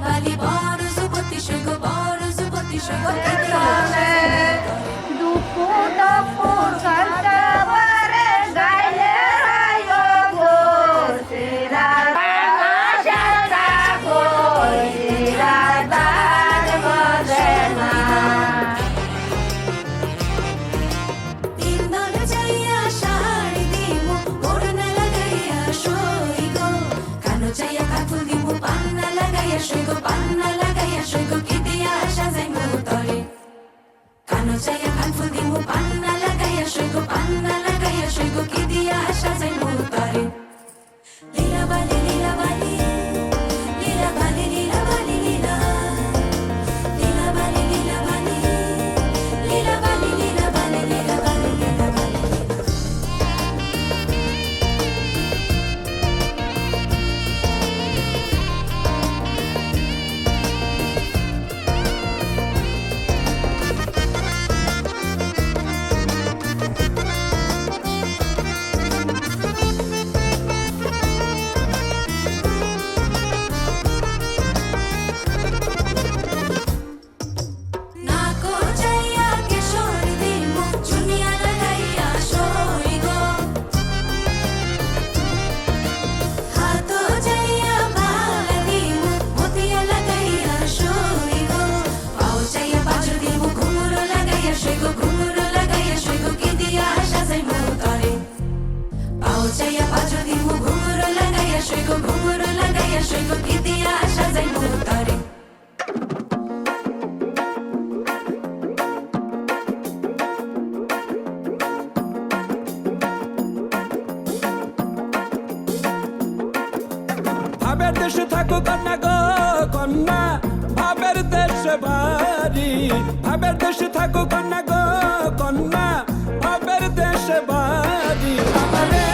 বালি বড় যুবতী সৈগ বড় যুবতী সৈগ সৈগ পান্না লাগাইয়া সৈগ কি দিয়া সাজাইমু তরে কানো চাইয়া কানফুল দিমু পান্না লাগাইয়া সৈগ পান্না লাগাইয়া সৈগ কি দিয়া সাজাইমু তরে লীলা বালি লীলা বালি লীলা বালি লীলা বালি লীলা লীলা বালি লীলা বালি লীলা বালি লীলা বালি লীলা বালি লীলা বালি ভাবের দেশে থাকো কন্যা গো কন্যা ভাবের দেশে বাড়ি ভাবের দেশে থাকো কন্যা গো কন্যা ভাবের দেশে বাড়ি আমারে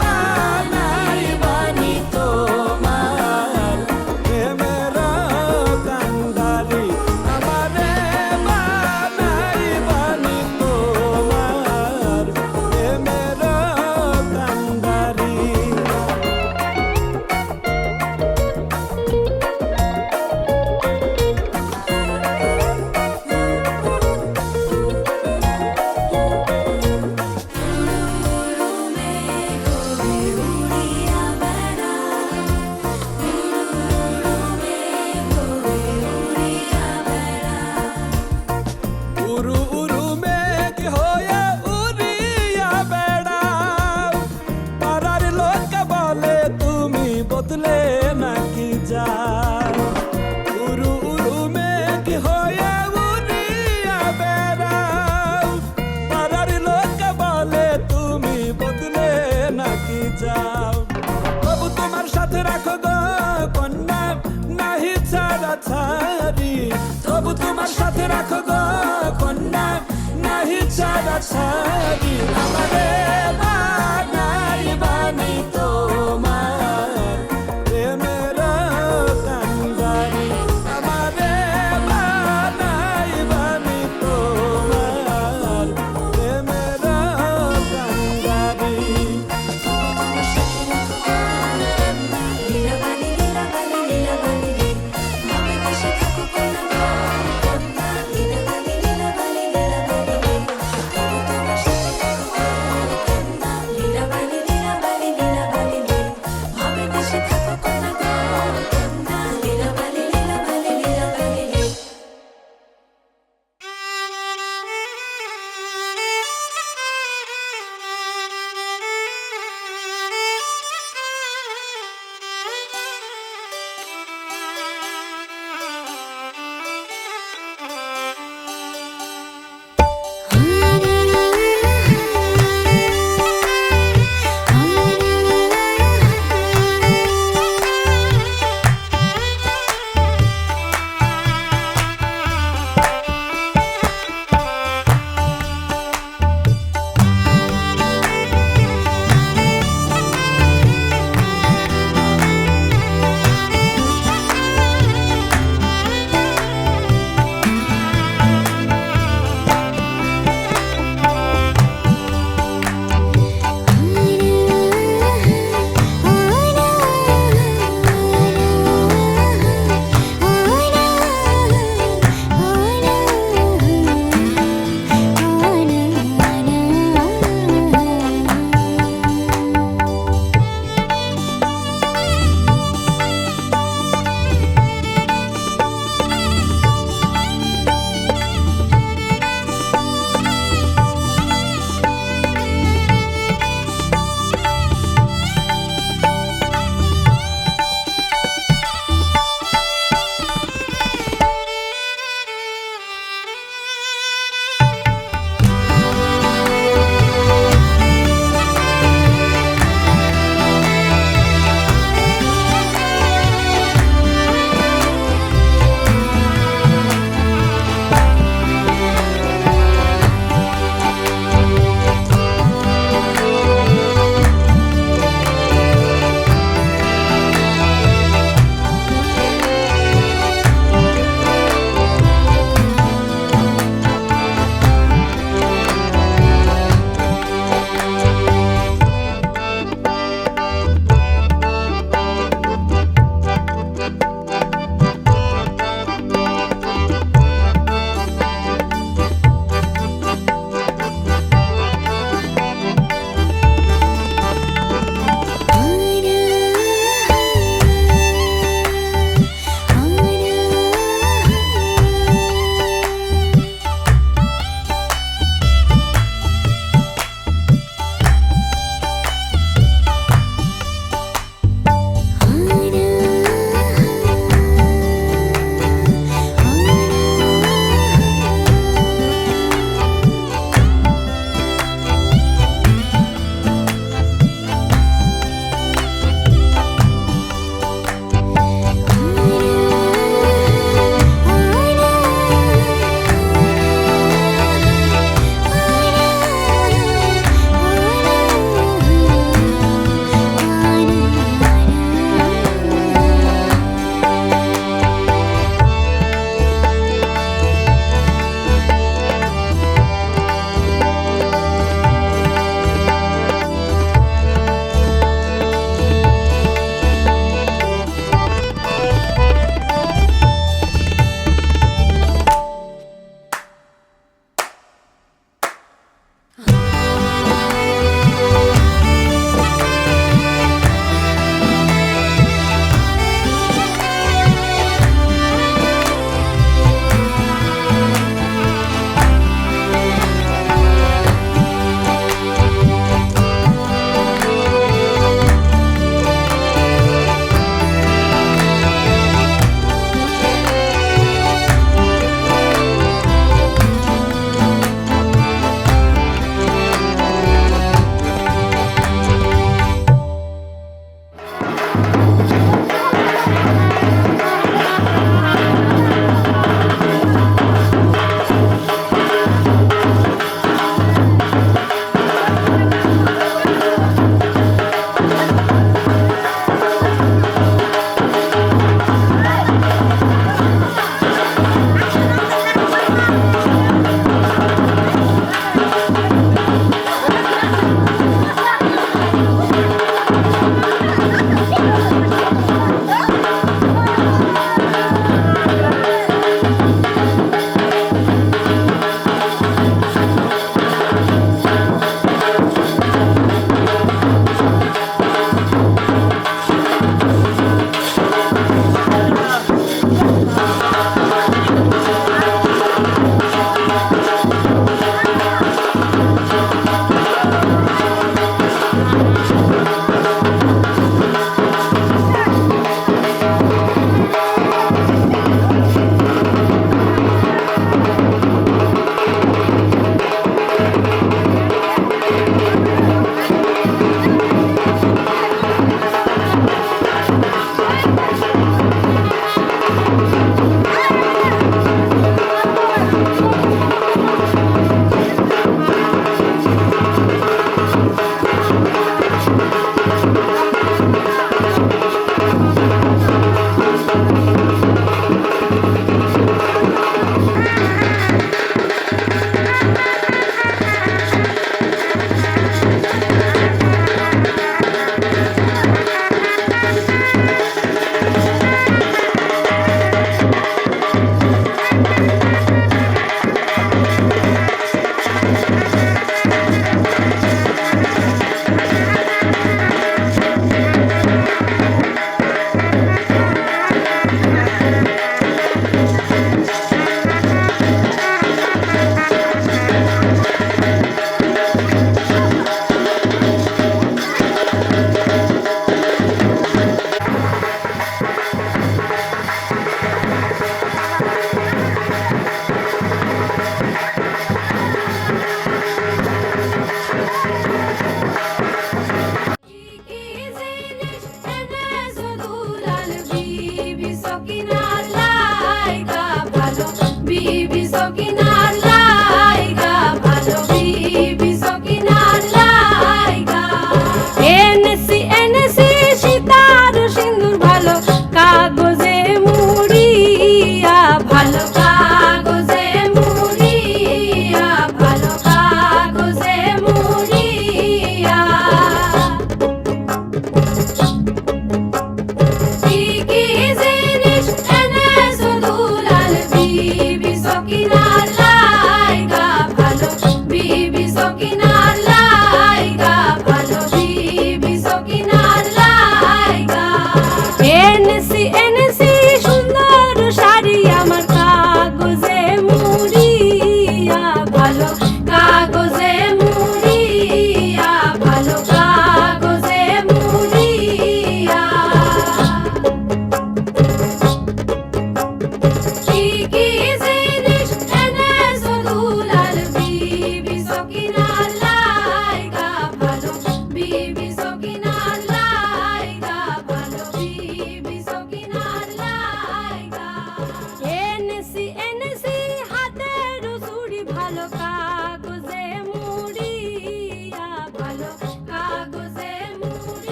বানাই বানি তোমার প্রেমের কান্ডারি আমারে বানাই বানি তোমার প্রেমের কান্ডারি উরু উরু মেঘ হয়ে উড়িয়া বেড়াও পাড়ার লোক বলে তুমি বদলে নাকি যাও উরু উরু মেঘ হয়ে উড়িয়া বেড়াও পাড়ার লোক বলে তুমি বদলে নাকি যাও তবু তোমার সাথে রাখো গো কন্যা নাহি ছাড়া ছাড়ি তবু তোমার সাথে রাখো গো কন্যা নাহি ছাড়া ছাড়ি আমারে বানাই বানি তোমার প্রেমের কান্ডারি আমারে বানাই বানি তোমার প্রেমের কান্ডারি লীলা বালি লীলা বালি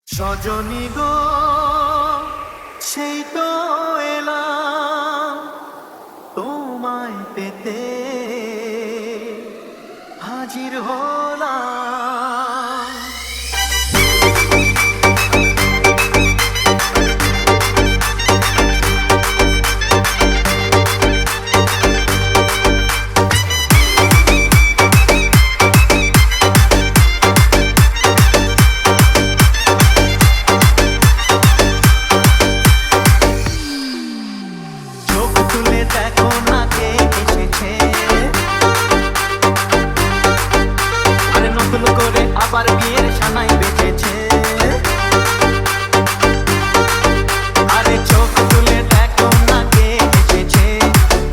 সজনী গো সেই তো এলাম তোমায় পেতে হাজির হলাম। চোখ তুলে দেখো না কে এসেছে, আরে নতুন করে আবার বিয়ের সানাই বেজেছে। আরে চোখ তুলে দেখো না কে এসেছে,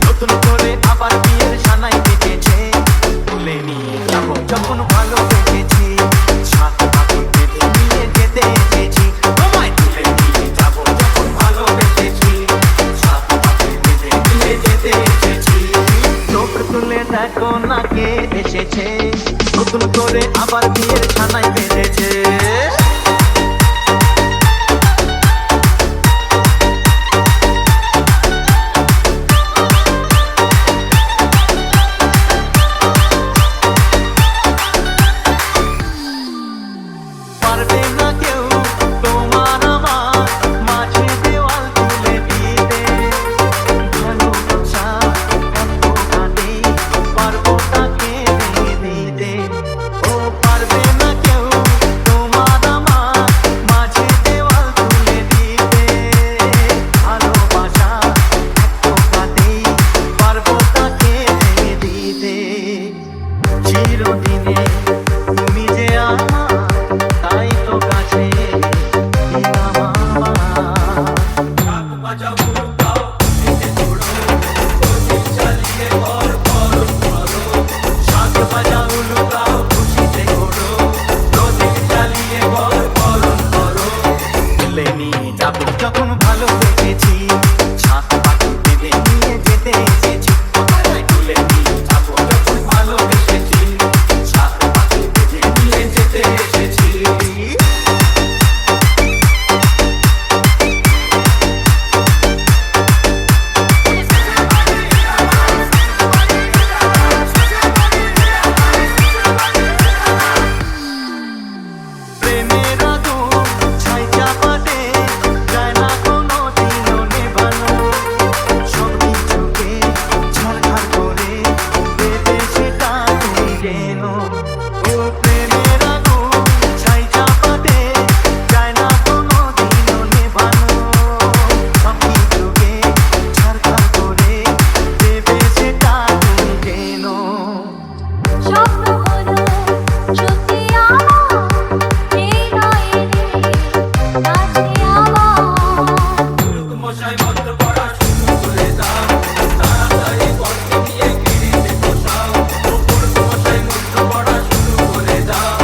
নতুন করে আবার বিয়ের সানাই বেজেছে। তুলে নিয়ে যাবো যখন ভালোবেসেছি, সাত পাখি বেঁধে নিয়ে যেতে এসেছি। তোমায় তুলে নিয়ে যাবো যখন ভালোবেসেছি, সাত পাখি বেঁধে নিয়ে যেতে এসেছি। চোখ তুলে দেখো না কে এসেছে, নতুন করে আবার বিয়ের ছানাই বেঁধেছে। পারবে না কেউ তোমার আমার মাঝে দেওয়াল তুলে দিতে, ভালোবাসা এত কাটে পারবো তাকে দিতে। ও পারবে না কেউ তোমার আমার মাঝে দেওয়াল তুলে দিতে, ভালোবাসা এত কাটে পারবো তাকে দিতে। চিরদিনে তুমি যে আমার, তাই তো কাছে এলাম আমার। শাঁখ বাজাও লুকাও খুশিতে ঘোরো, প্রদীপ জ্বালিয়ে ঘর বরণ করো। তুলে নিয়ে যাবো যখন ভালোবেসেছি, সাত পাখি বেঁধে নিয়ে যেতে এসেছি। তুলে নিয়ে যাবো যখন ভালোবেসেছি, সাত পাখি বেঁধে নিয়ে যেতে এসেছি। প্রেমের আগুন ছাই চাপাতে যায় না কোনো দিনও নেভানো, সব কিছুকে ছারখার করে দেবে সেটা তুমি যেন। ও প্রেমের আগুন ছাই চাপাতে যায় না কোনো দিনও নেভানো, সব কিছুকে ছারখার করে দেবে সেটা তুমি যেন। স্বপ্ন হলো সত্যি আমার, এই নয় রে কাছে আমার। মশাই মন্ত্র পড়া শুরু করে দাও, তাড়াতাড়ি পথে নিয়ে গিরিতে বসাও। ওপর মশাই মন্ত্র পড়া শুরু করে দাও,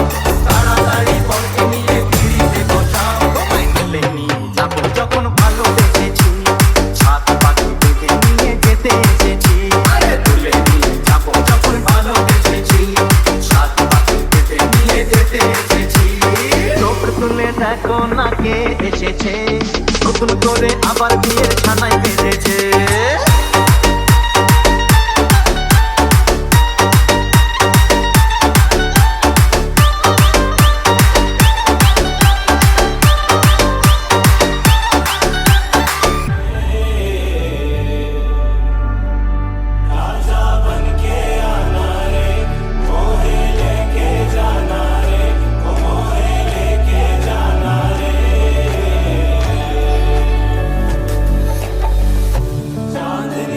তাড়াতাড়ি পথে নিয়ে গিরিতে বসাও। তোমায় তুলে নিয়ে যাবো যখন ভালোবেসেছি, সাত পাখি বেঁধে নিয়ে যেতে এসেছি। আরে তুলে নিয়ে যাবো যখন ভালোবেসেছি, সাত পাখি বেঁধে নিয়ে যেতে এসেছি। চোখ তুলে দেখো না কে এসেছে, নতুন করে আবার বিয়ের ছানাই বেঁধেছে। चांदनी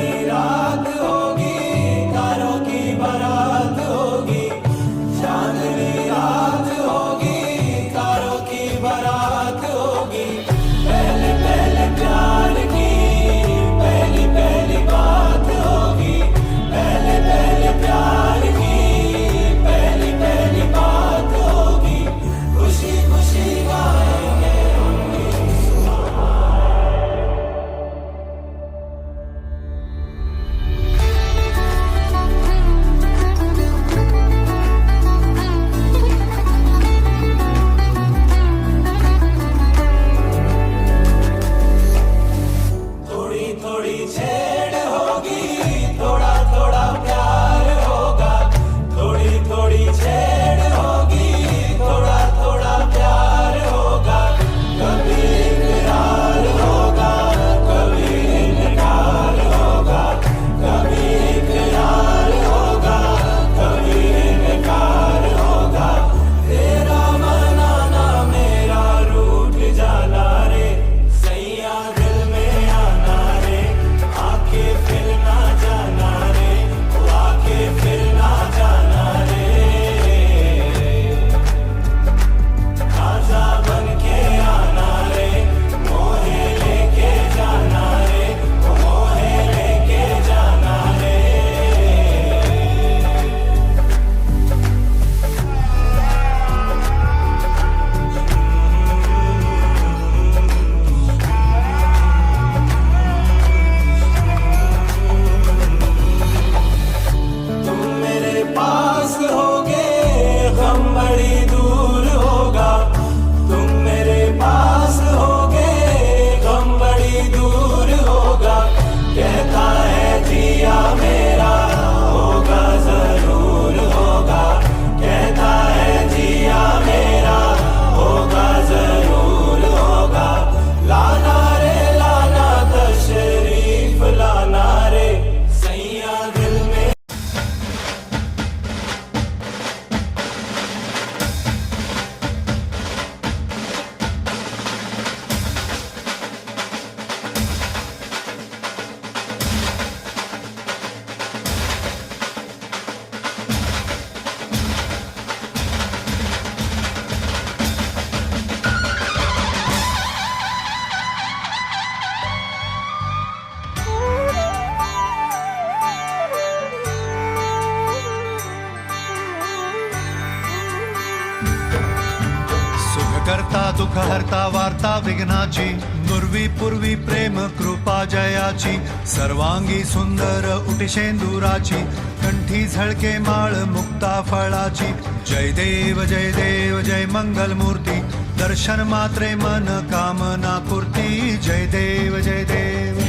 करता दुःख हरता वार्ता विघ्नाची नुर्वी पूर्वी प्रेम कृपा जयाची सर्वांगी सुंदर उटिशेंदुराची कंठी झळके माळ मुक्ता फळाची जय देव जय मंगल मूर्ती दर्शन मात्रे मन कामना पूर्ती जय देव जय देव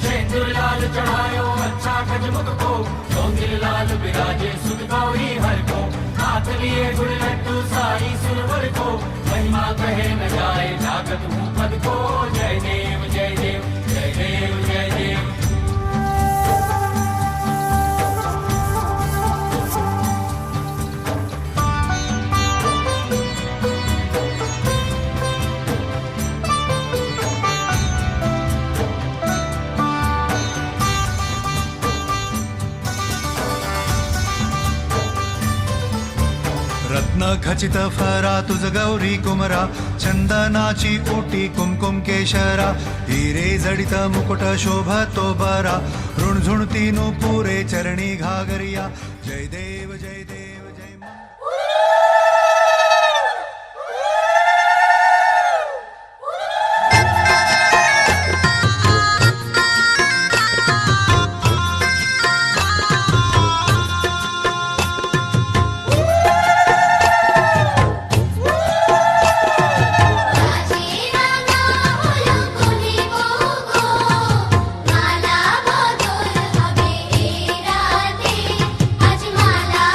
शेंदूर लाल चढ़ायो अच्छा गजमुख को चौंदिल लाल बिराजे सुख गौरी हर को हाथ लिए गुड़ लड्डू साई सुरवर को महिमा कहे न जाए जागत हूँ पद को जय देव जय देव जय देव जय देव रत्न खचित फरा तुझ गौरी कुमरा चंदनाची ओटी कुमकुम केशरा हिरे जडित मुकुट शोभतो बरा ऋणझुणती पुरे चरणी घागरिया जय देव जय देव जय माझी राधा बोलो कोणी बोगो मला बदल हवे राधे आज मला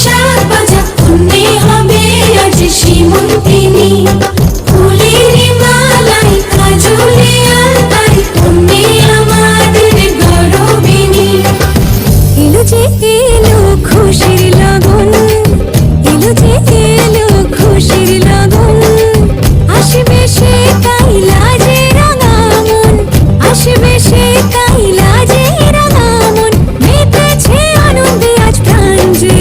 শাক বাজা পুণ্যে হবে আজ সীমন্তিনী ফুলের মালাই কাজলে আলতাই পুণ্যে আমাদের গৌরবিনী এলো যে এলো খুশির লগন এলো যে এলো খুশির লগন আসবে সে কাইলাজে রাঙা মন আসবে সে কাইলাজে রাঙা মন মেতেছে আনন্দে আজ প্রাণ যে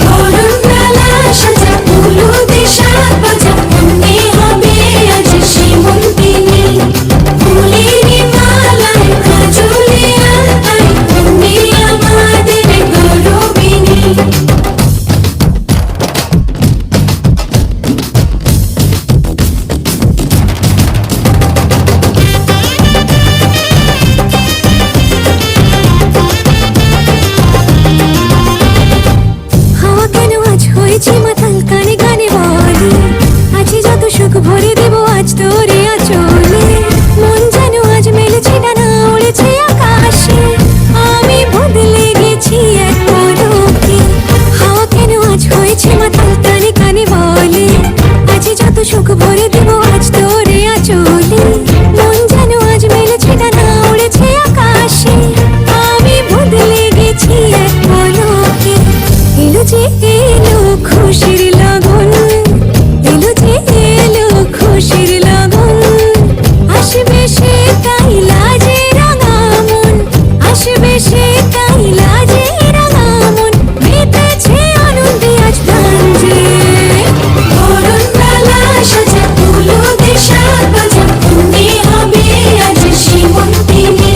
বরণডালা সাজা হলুদে শাক বাজা পুণ্যে হবে আজ সীমন্তিনী ফুলের মালায় কাজলে আলতাই পুণ্যে আমাদের গৌরবিনী হাওয়া কেন আজ হয়েছে মাতাল কানে কানে বলে আজ যত সুখ ভরে দেব আজ তোরে আচলে মন যেন আজ মেলেছে ডানা উড়েছে আকাশে আমি বদলে গেছি এক পলকে হাওয়া কেন আজ হয়েছে মাতাল কানে কানে বলে আজ যত সুখ ভরে দেব আজ তোরে আচলে মন যেন আজ মেলেছে ডানা উড়েছে আকাশে আমি বদলে গেছি এক পলকে এলো যে এলো খুশির লগন এলো যে এলো খুশির লগন আসবে সে কাইলাজে রাঙা মন আসবে সে কাইলাজে রাঙা মন মেতেছে আনন্দে আজ প্রাণ যে বরণডালা সাজা হলুদে শাক বাজা পুণ্যে হবে আজ সীমন্তিনী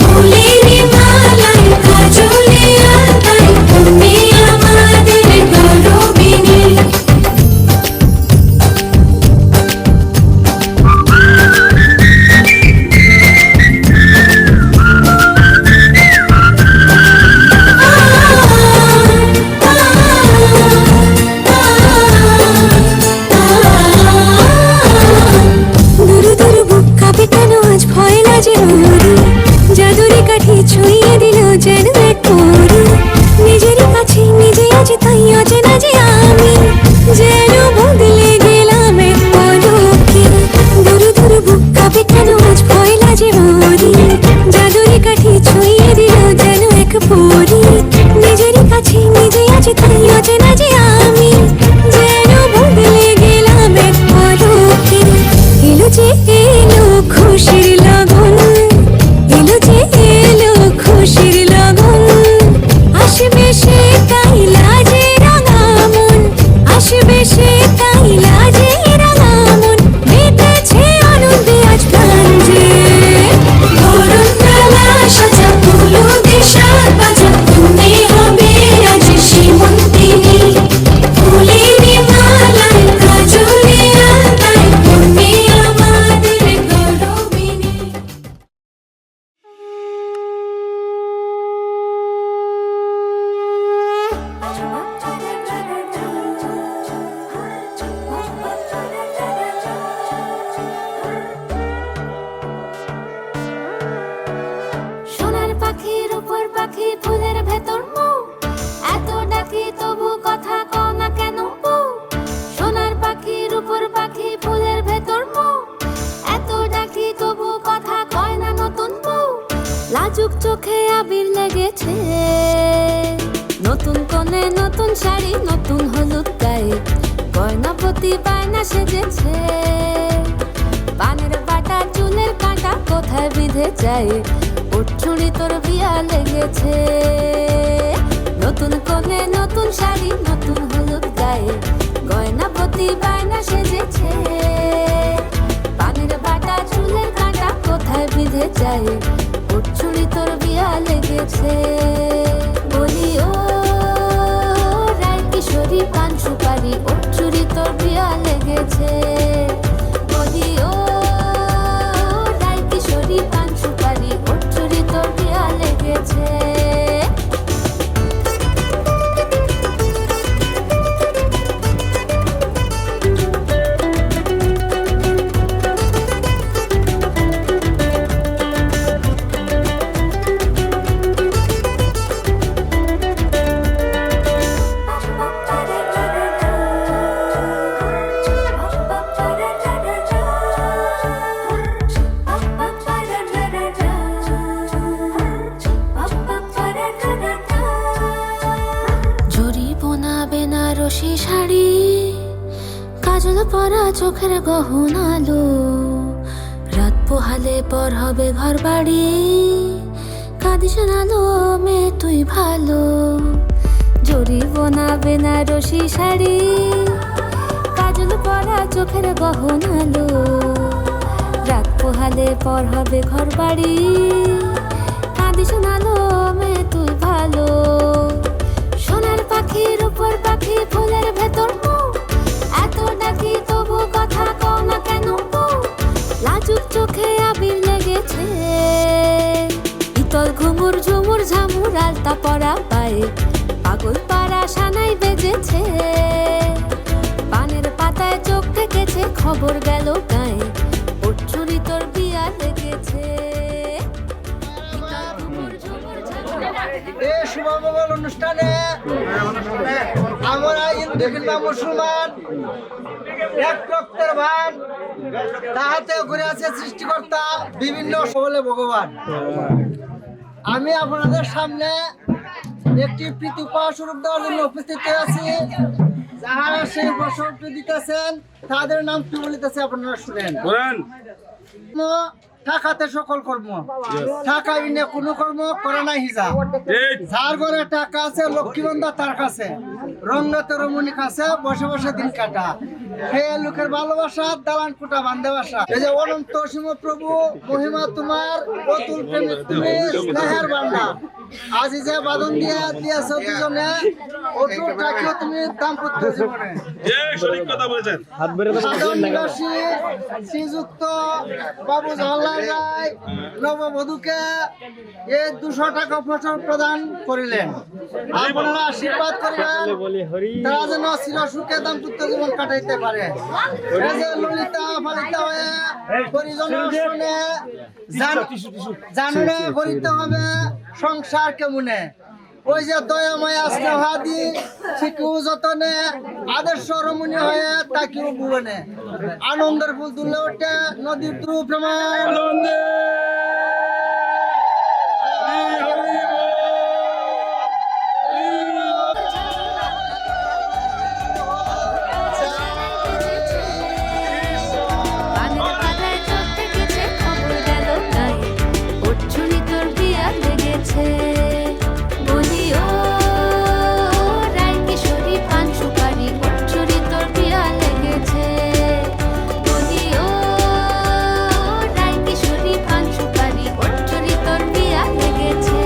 ফুলের মালায় কাজলে আলতাই পুণ্যে আমাদের গৌরবিনী দুরু দুরু বুক কাঁপে কেন আজ ভয় লাজে মরি জাদুরে কাঠি ছুঁয়ে দিল যেন এক পরি নিজেরই কাছে নিজে আজ তাই অচেনা যে আমি যেন বদলে গেলাম এক পলকে দুরু দুরু বুক কাঁপে কেন আজ ভয় লাজে মরি জাদুরে কাঠি ছুঁয়ে দিল যেন এক পরি নিজেরই কাছে নিজে আজ তাই অচেনা যে আমি যেন বদলে গেলাম এক পলকে এলো যে এলো খুশির লগন এলো যে এলো খুশির লগন আসবে সে কাইলাজে রাঙা মন আসবে সে কাইলাজে রাঙা মন মেতেছে আনন্দে আজ প্রাণ যে বরণডালা সাজা হলুদে শাক বাজা পুণ্যে হবে আজ সীমন্তিনী ফুলের মালায় কাজলে আলতাই পুণ্যে আমাদের গৌরবিনী সোনার পাখির উপর পাখি ফুলের ভেতর মৌ এত ডাকি তবু কথা কও না কেন বউ সোনার পাখির উপর পাখি ফুলের ভেতর মৌ এত ডাকি তবু কথা কয় না নতুন বউ লাজুক চোখে আবির লেগেছে নতুন কোণে নতুন শাড়ি নতুন হলুদ গায়ে গয়নাপতি বায়না সেজেছে পানের বাটা চুলের কাঁটা কোথায় বিঁধে যায় ওর চুড়ি তোর বিয়া লেগেছে নতুন কোণে নতুন শাড়ি নতুন হলুদ গায়ে গয়নাপতি বায়না সেজেছে পানের বাটা চুলের কাঁটা কোথায় বিঁধে যায় ওর চুড়ি তোর বিয়া লেগেছে বলি ও রায় কিশোরী পান সুপারি ওর চুড়ি তোর বিয়া লেগেছে বলি ও রায় কিশোরী পান সুপারি ওর চুড়ি তোর বিয়া লেগেছে বেনারসি শাড়ি, কাজল পরা চোখের গহনালো, রাত পোহালে পর হবে ঘর বাড়ি, কাঁদিস না লো মেয়ে তুই ভালো। জরিব না বেনারসি শাড়ি, কাজল পরা চোখের গহনালো, রাত পোহালে পর হবে ঘর বাড়ি, কাঁদিস না লো মেয়ে তুই ভালো। সোনার পাখির উপর পাখি ফুলের ভেতর এত ডাকি তবু কথা কও না কেন? লাজুক চোখে আবির লেগেছে, ইতল ঘুমুর ঝুমুর ঝামুর আলতা পরা পায়ে, পাগল পাড়া সানাই বেজেছে, পানের পাতায় চোখ থেকেছে, খবর গেল গায়ে, ওর চুরি তোর বিয়া লেগেছে। ইতল ঘুমুর ঝুমুর ঝামুর এই শুভমঙ্গল অনুষ্ঠানে আমরা হিন্দু কিংবা মুসলমান এক রক্তের ভান, তাহাতে ঘুরে আছে সৃষ্টিকর্তা বিভিন্ন বলে ভগবান। আমি আপনাদের সামনে একটি প্রীতি উপহার স্বরূপ দেওয়ার জন্য উপস্থিত আছি। যাহারা সেই উপহারটি দিতেছেন তাদের নাম কি বলিতেছে আপনারা শুনেন। টাকাতে সকল কর্ম, টাকা বিনে কোনো কর্ম করে নাই হিজা। যার ঘরে টাকা আছে লক্ষ্মী বন্ধা তার কাছে, রঙ্গতে রমণী কাছে বসে বসে দিন কাটা, হে লোকের ভালোবাসা দালান কুটা বান্ধে বাসা। এই যে অনন্ত সীম প্রভু মহিমা তোমার, অতুল প্রেমিক তুমি স্নেহের বান্ডা, আজি যে বাদন দিয়া দিয়েছ দুজনে, অতুল টাকিও তুমি দাম্পত্য জীবনে। সাধারণবাসী শ্রীযুক্ত বাবু জওয়াহরলাল রায় নববধূকে এই 200 টাকা ফসল প্রদান করিলেন। আপনারা আশীর্বাদ করবেন তারা যেন চির সুখে দাম্পত্য জীবন কাটাইতে পারে। এই যে ললিতা পালিতা হয়ে পরিজনের শুনে জানুনে করিতে হবে সংসার কেমনে। ওই যে দয়াময় স্নেহাদি শিখু যতনে, আদর্শ রমণী হয়ে তাকিও ভুবনে, আনন্দের ফুল তুলে ওঠে নদীর দ্রু প্রমাণ। পানের পাতায় চোখ থেকেছে, খবর গেল গায়ে, ওর চুরি তোর বিয়া লেগেছে। বলি ও রায় কিশোরী পান সুপারি, ওর চুরি তোর বিয়া লেগেছে। বলি ও রায় কিশোরী পান সুপারি, ওর চুরি তোর বিয়া লেগেছে।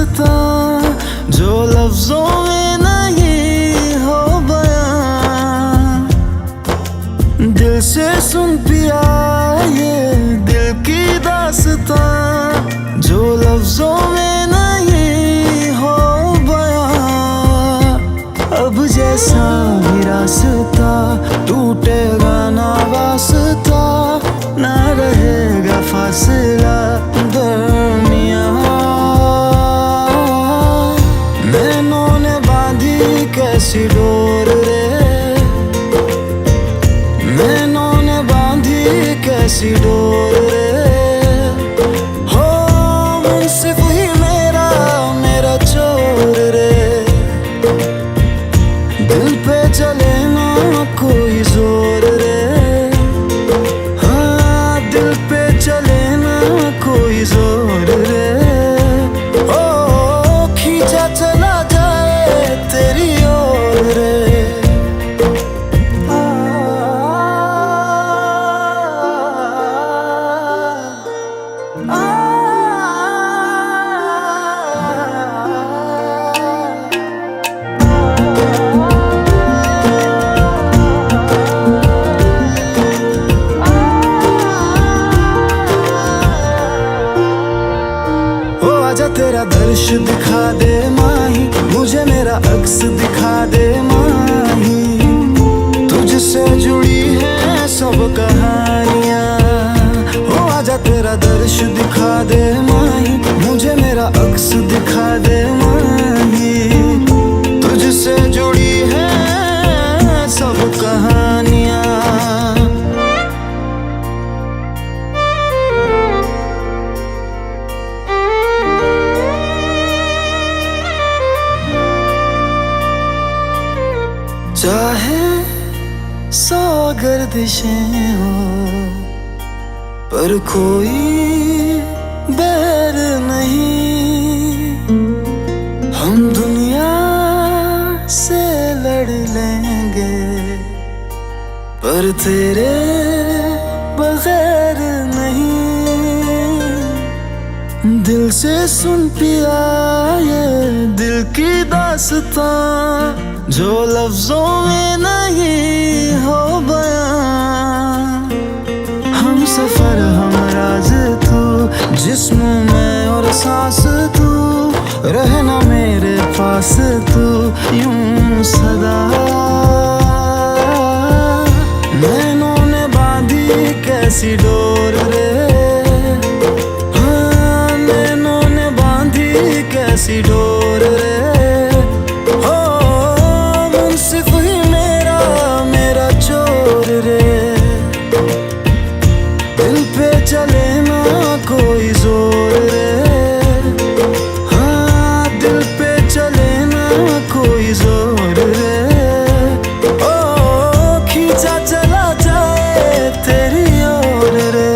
दास्तां जो लफ्जों में नहीं हो बयां। दिल से सुन पिया ये दिल की दास्तां जो लफ्जों में नहीं हो बयां। अब जैसा भी रास्ता टूटेगा ना वास्ता, ना रहेगा फासला दरमियां। नैनों ने बांधी कैसी डोर रे, नैनों ने बांधी कैसी डोर रे। हो मुंसिफ ही मेरा मेरा चोर रे, दिल पे चले ना कोई जोर रे। हाँ दिल पे चले ना कोई जोर रे। ओ खींचा चला जाए तेरी ओर रे। आजा तेरा दर्श दिखा दे माही, मुझे मेरा अक्स दिखा दे माही। तुझसे जुड़ी है सब कहानियाँ। ओ आजा तेरा दर्श दिखा दे माही, मुझे मेरा अक्स दिखा दे माही। तुझसे जुड़ी है सब कहानियाँ। चाहे सौ गर्दिशें हो पर कोई बैर नहीं। हम दुनिया से लड़ लेंगे पर तेरे बगैर नहीं। दिल से सुन पिया ये दिल की दास्तां जो लफ्जों में नहीं हो बयां। हम सफर हम राज तू, जिस्म में और सांस तू, रहना मेरे पास तू यूं सदा। नैनों ने बांधी कैसी डोर रे, हाँ नैनों ने बांधी कैसी डोर रे। दिल पे चले ना कोई जोर रे। हाँ दिल पे चले ना कोई जोर रे। ओ खींचा चला जाए तेरी ओर रे।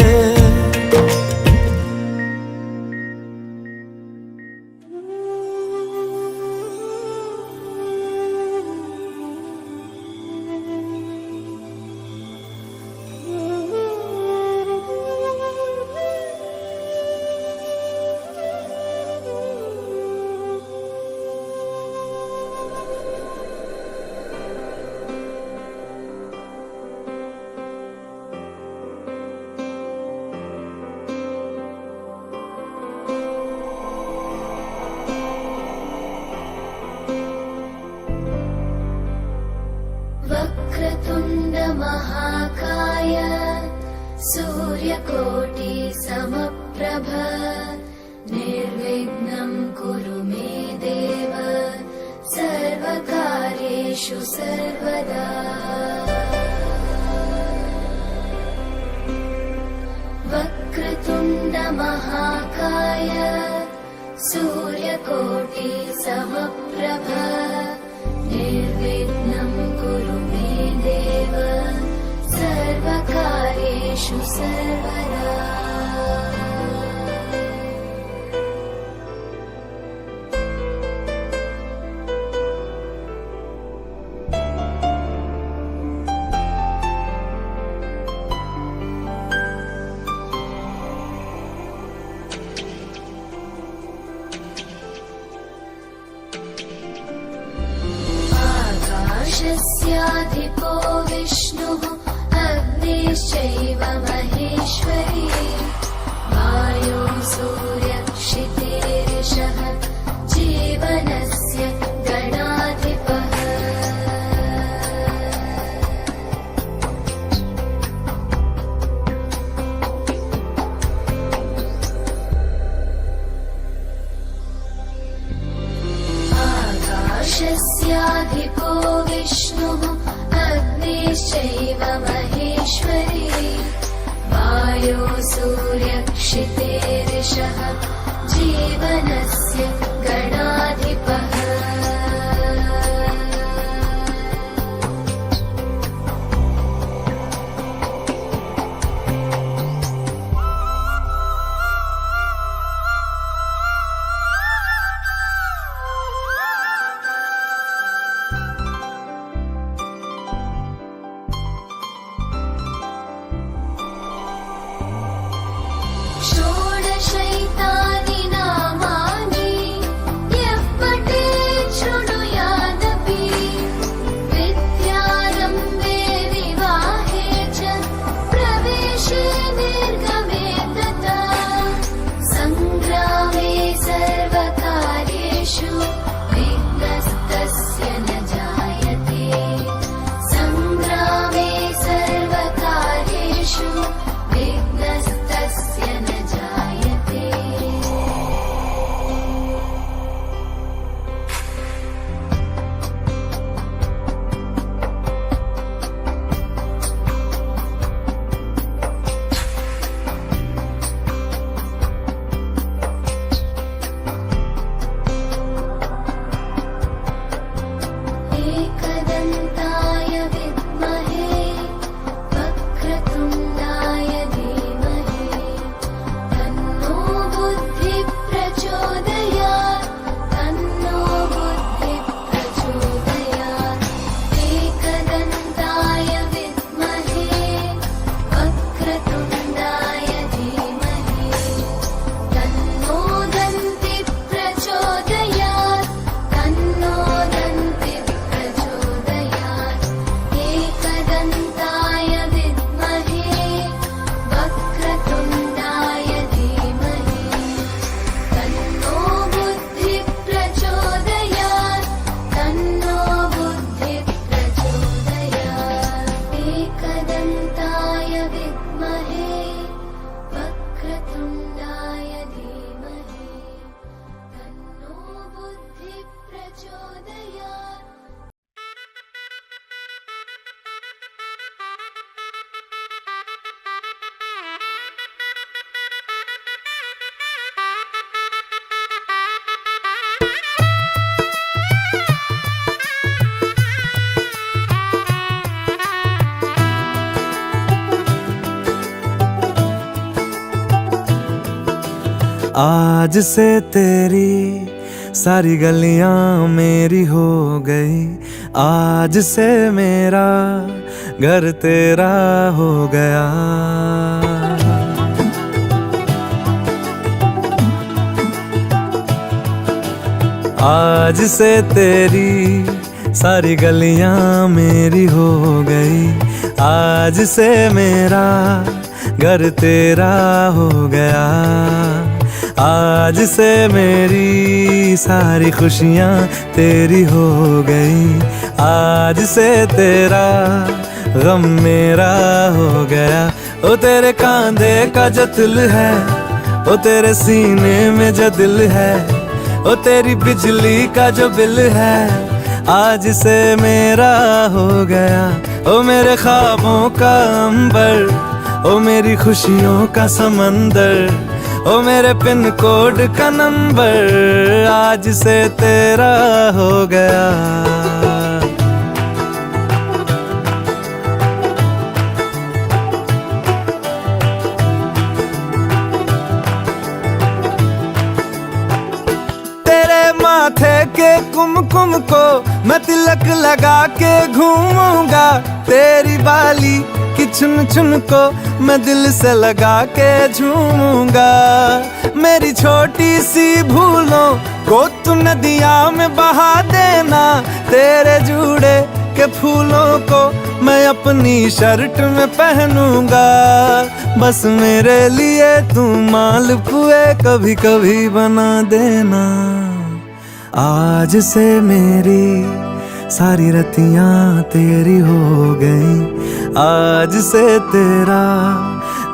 वक्रतुण्ड महाकाय सूर्यकोटि समप्रभ निर्विघ्नं कुरु मे देव सर्वकार्येषु सर्वदा। वक्रतुण्ड महाकाय सूर्यकोटि समप्रभ निर्विघ्नं कुरु मे देव सर्वकार्येषु सर्वदा। आकाशस्याधिपो विष्णुः अग्निश्चैव महेश्वरी वायो सूर्यक्षितेरिषः जीवनस्य गणाधिपः आकाशस्याधिपो विष्णुः अग्निश्चैव महेश्वरी वायो सूर्यक्षितेरिषः जीवनस्य गणाधिपः षोडशैतानि नामानि यः पठेत् शृणुयादपि विद्यारम्भे विवाहे च प्रवेशे निर्गमे तथा सङ्ग्रामे सर्वकार्येषु विघ्नस्तस्य न जायते सङ्ग्रामे सर्वकार्येषु विघ्नस्तस्य न जायते एकदन्ताय विद्महे वक्रतुण्डाय धीमहि तन्नो बुद्धिः प्रचोदयात् तन्नो बुद्धिः प्रचोदयात् एकदन्ताय विद्महे वक्रतुण्डाय धीमहि तन्नो दन्तिः प्रचोदयात् तन्नो दन्तिः प्रचोदयात् एकदन्ताय विद्महे वक्रतुण्डाय धीमहि तन्नो बुद्धिः प्रचोदयात् तन्नो बुद्धिः प्रचोदयात् एकदन्ताय विद्महे वक्रतुण्डाय धीमहि तन्नो बुद्धिः प्रचोदयात् आज से तेरी सारी गलियां मेरी हो गई आज से मेरा घर तेरा हो गया आज से तेरी सारी गलियां मेरी हो गई आज से मेरा घर तेरा हो गया आज से मेरी सारी खुशियां तेरी हो गई आज से तेरा गम मेरा हो गया ओ तेरे कांधे का जो दिल है ओ तेरे सीने में जो दिल है ओ तेरी बिजली का जो बिल है आज से मेरा हो गया ओ मेरे ख्वाबों का अंबर ओ मेरी खुशियों का समंदर ओ मेरे पिन कोड का नंबर आज से तेरा हो गया माथे के कुमकुम को मैं तिलक लगा के घूमूंगा तेरी बाली की चुन चुन को मैं दिल से लगा के झूमूंगा मेरी छोटी सी भूलों को तू नदिया में बहा देना तेरे जूड़े के फूलों को मैं अपनी शर्ट में पहनूंगा। बस मेरे लिए तू मालपुए कभी कभी बना देना। आज से मेरी सारी रतियां तेरी हो गई, आज से तेरा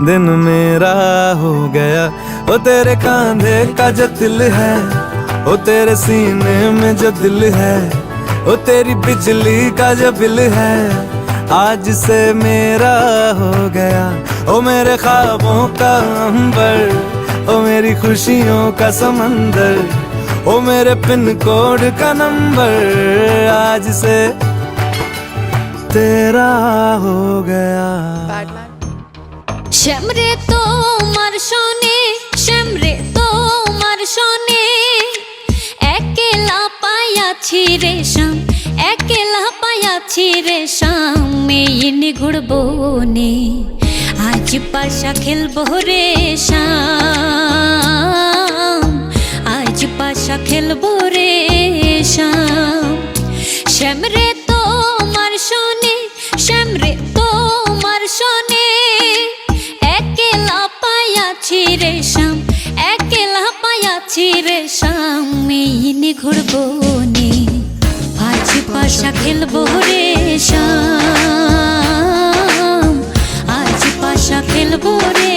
दिन मेरा हो गया। ओ तेरे कांधे का जो दिल है, ओ तेरे सीने में जो दिल है, ओ तेरी बिजली का जो बिल है, आज से मेरा हो गया। ओ मेरे ख्वाबों का अंबर, ओ मेरी खुशियों का समंदर, ओ मेरे पिन कोड का नंबर, आज से तेरा हो गया। শ্যামরে তোমার শোনে, শ্যামরে তোমার শোনে, একলা পায়াছি রে শ্যাম, একলা পায়াছি রে শ্যাম, এই নিগুড় বনে আজ পাশা খেলবো রে শ্যাম, আজ পাশা খেলবো রে শ্যাম। শ্যামরে তোমার শোনে, শ্যামরে তোমার শোনে, একলা পায়াছি রে শ্যাম, একলা পায়াছি রে শ্যাম, এই নিগুড় বনে আজ পাশা খেলবো রে শ্যাম, আজ পাশা খেলবো রে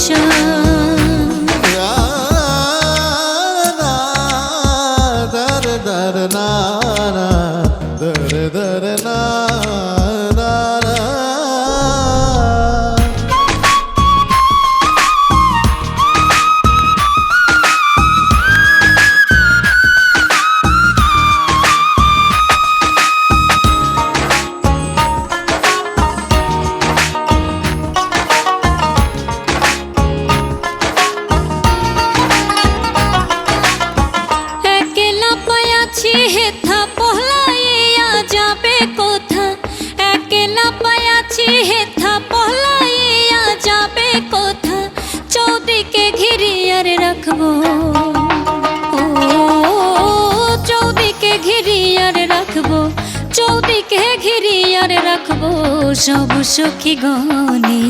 শ্যাম। হেথা পহলাইয়া যাবে কোথা, একলা পায়াছি হেথা পহলাইয়া যাবে কোথা, চৌদিকে ঘিরিয়ার রাখবো, ও চৌদিকে ঘিরিয়ার রাখবো, চৌদিকে ঘিরিয়ার রাখবো সব সখী গনে,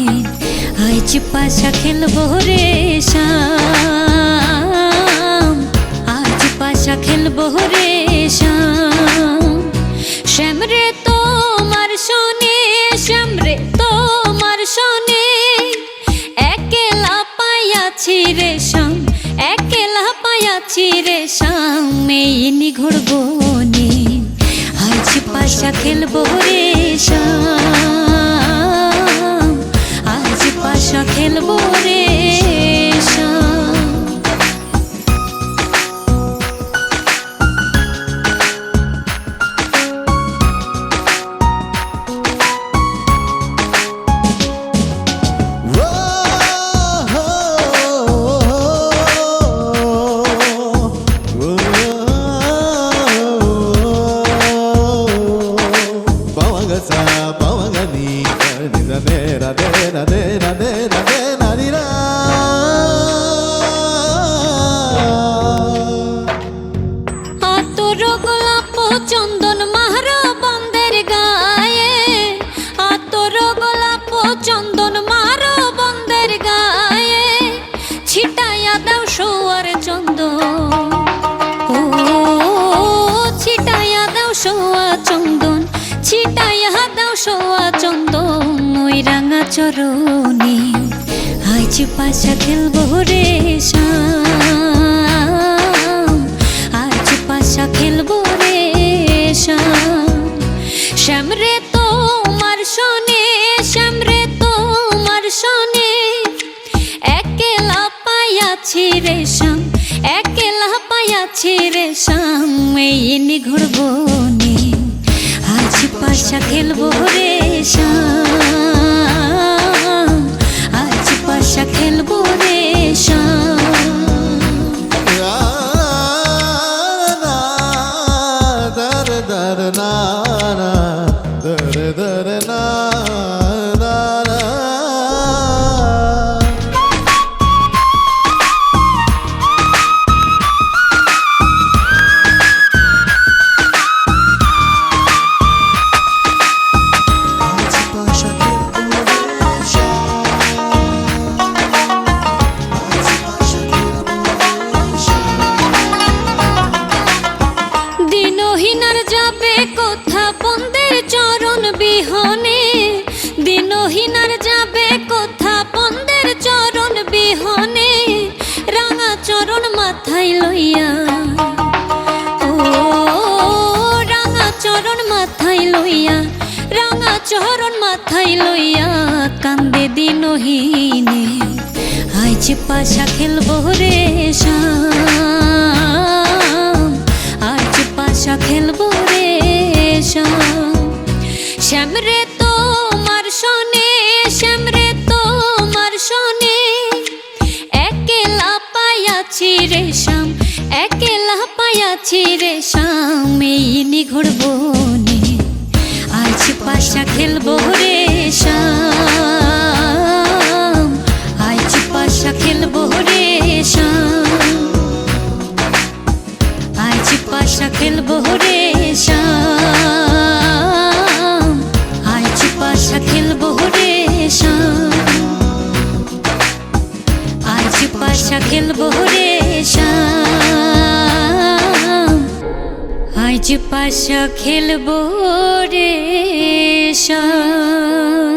আজ পাশা খেলবো রে শ্যাম, আজ পাশা খেলবো রে শ্যাম। শ্যামরে তোমার শোনে, শ্যামরে তোমার শোনে, একলা পায়াছি রে শ্যাম, একলা পায়াছি রে শ্যাম, এই নিগুড় বনে আজ পাশা খেলবো রে শ্যাম, আজ পাশা খেলবো রে শ্যাম। চন্দন মাহারা বন্দের গায়ে, আতর গোলাপ চন্দন মাহারা বন্দের গায়ে, ছিটাইয়া দাও সোয়ার চন্দন, ও ছিটাইয়া দাও সোয়া চন্দন, ছিটাইয়া দাও সোয়া চন্দন, ওই রাঙা চরণে আজ পাশা খেলবো রে শ্যাম, আজ পাশা খেলবো রে শ্যাম। শ্যামরে তোমার শোনে, শ্যামরে তোমার শোনে, একলা পায়াছি রে শ্যাম, একলা পায়াছি রে শ্যাম, এই নিগুড় বনে আজ পাশা খেলবো রে শ্যাম, আজ পাশা খেলবো রে শ্যাম। মাথায় লইয়া, ও রাঙা চরণ মাথায় লইয়া, রাঙা চরণ মাথায় লইয়া কান্দে দিনহীনে। আজ পাশা খেলবো রে শ্যাম, আজ পাশা খেলবো রে শ্যাম। শ্যাম রে তোমার সনে, শ্যাম রে তোমার সনে একেলা পাইয়াছি রে শ্যাম, একেলা পাইয়াছি রে শ্যাম এই নিঘোর বনে। আজ পাশা খেলবো রে শ্যাম, আজ পাশা খেলবো রে শ্যাম, আজ পাশা খেলবো রে শ্যাম, আজ পাশা খেলবো রে শ্যাম, আজ পাশা খেলবো রে শ্যাম, আজ পাশা খেলবো রে শ্যাম।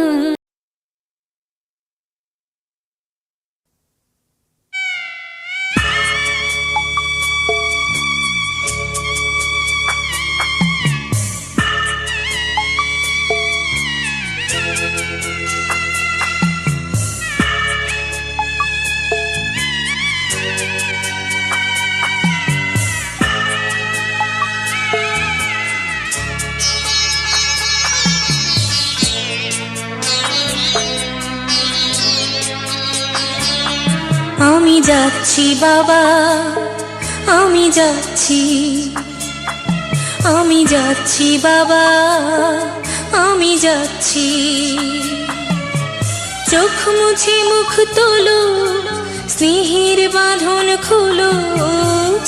আমি যাচ্ছি বাবা, আমি যাচ্ছি, আমি যাচ্ছি বাবা, আমি যাচ্ছি। চোখ মুছে মুখ তোলো, স্নেহের বাঁধন খোলো,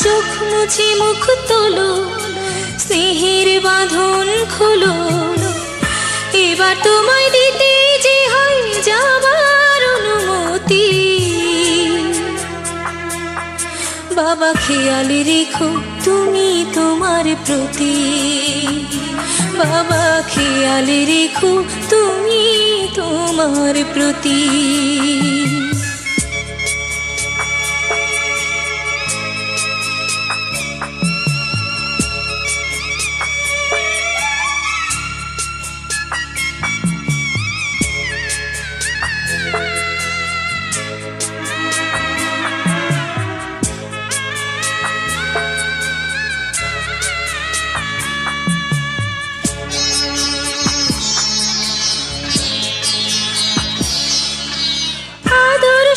চোখ মুছে মুখ তোলো, স্নেহের বাঁধন খোলো। এবার তোমায় দিতে যে হয় যাবার অনুমতি। বাবা খেয়াল রেখো তুমি তোমার প্রতি, বাবা খেয়াল রেখো তুমি তোমার প্রতি।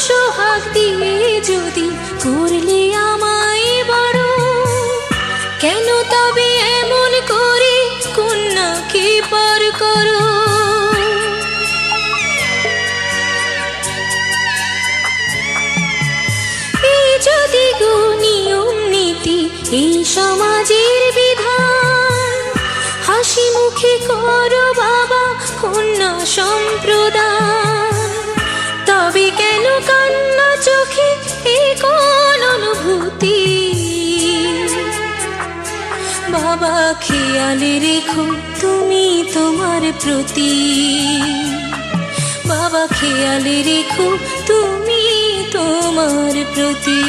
সোহাগ দিয়ে যদি করলে আমায় বড়, কেন তবে এমন করে কন্যাকে পর করো। এই যদি গো নিয়ম নীতি, এই সমাজের বিধান, হাসি মুখে করো বাবা কন্যা সম্প্রদান। তবে কেন কান্না চোখে এ কোন অনুভূতি। বাবা খেয়াল রেখো তুমি তোমার প্রতি, বাবা খেয়াল রেখো তুমি তোমার প্রতি।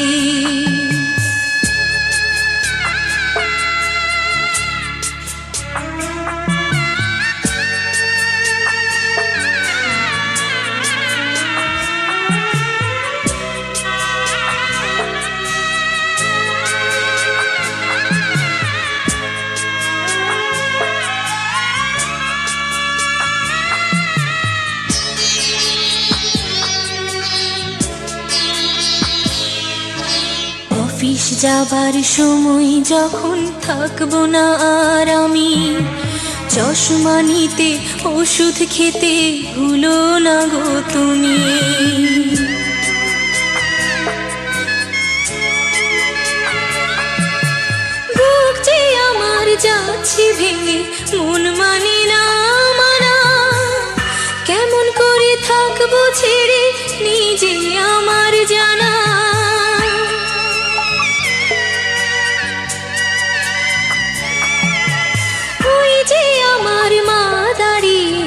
অফিস যাবার সময় যখন থাকবো না আর আমি, চশমা নিতে ওষুধ খেতে ভুলো না গো তুমি। বুক যে আমার যাচ্ছে ভেঙে, মন মানে না মানা। কেমন করে থাকবো ছেড়ে নিজে আমার জানা। ওই যে আমার মা দাঁড়িয়ে,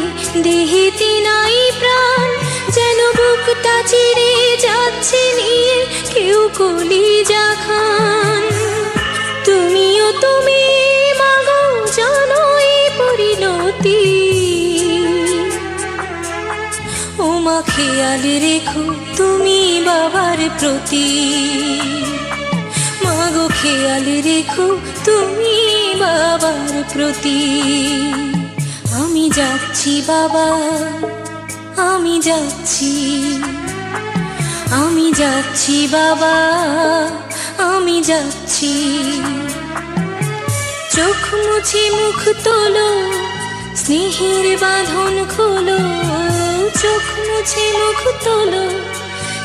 দেহেতে নাই প্রাণ, যেন বুকটা চিরে যাচ্ছে নিয়ে, কেউ কলিজা খান। তুমিও তুমি মাগো জানো এই পরিণতি, ও মা খেয়াল রেখো তুমি বাবার প্রতি, মাগো খেয়াল রেখো তুমি বাবার প্রতি। আমি যাচ্ছি বাবা, আমি যাচ্ছি, আমি যাচ্ছি বাবা, আমি যাচ্ছি। চোখ মুছে মুখ তোলো, স্নেহের বাঁধন খোলো, চোখ মুছে মুখ তোলো,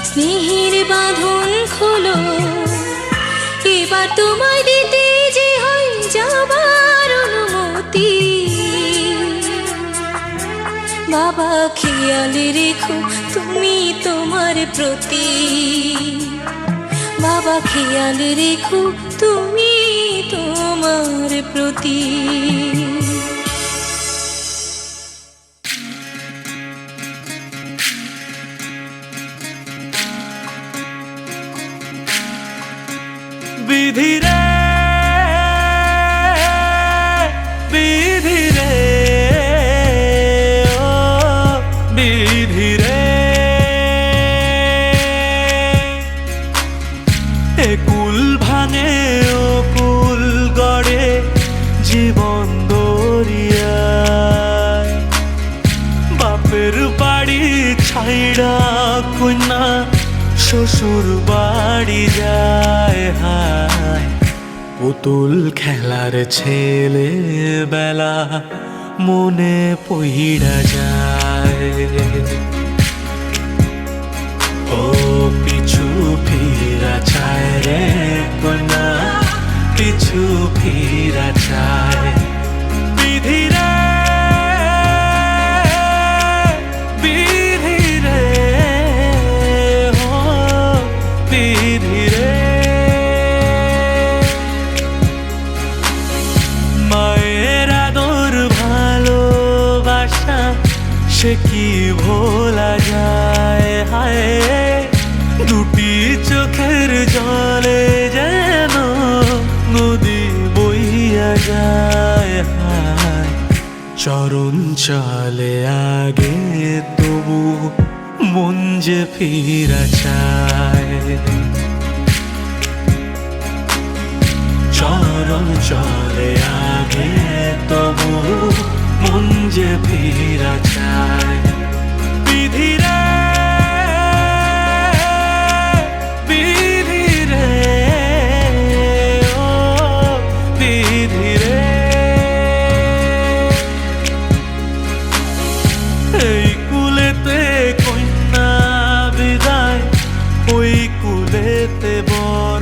স্নেহের বাঁধন খোলো। এবার তোমায় দিতে যে হয় যাবার অনুমতি, বাবা খেয়াল রেখো তুমি তোমার প্রতি, বাবা খেয়াল রেখো তুমি তোমার প্রতি। বিধি রে বিধি রে ও বিধি রে, এ কুল ভাঙে ও কুল গড়ে জীবন দরিয়ায়। বাপের বাড়ি ছাইড়া কন্যা শ্বশুর বাড়ি যায়, হায় পুতুল খেলার ছেলে বেলা মনে পইড়া যায়। ও পিছু ফিরা চায় রে কন্যা, পিছু ফিরা চায়। বিধি রে বিধি রে ও বিধি রে, মায়ের আদর ভালোবাসা সে কি ভোলা যায়, হায় দুটি চোখের জলে যেন নদী বইয়া যায়, হায় চরণ চলে আগে তবু মন যে ফিরা চায়। চরণ চলে আগে তবু মন যে ফিরা চায়। বিধি রে বিধি রে ও বিধি রে, এই কুলেতে কন্যা বিদায়, ওই কুলেতে বর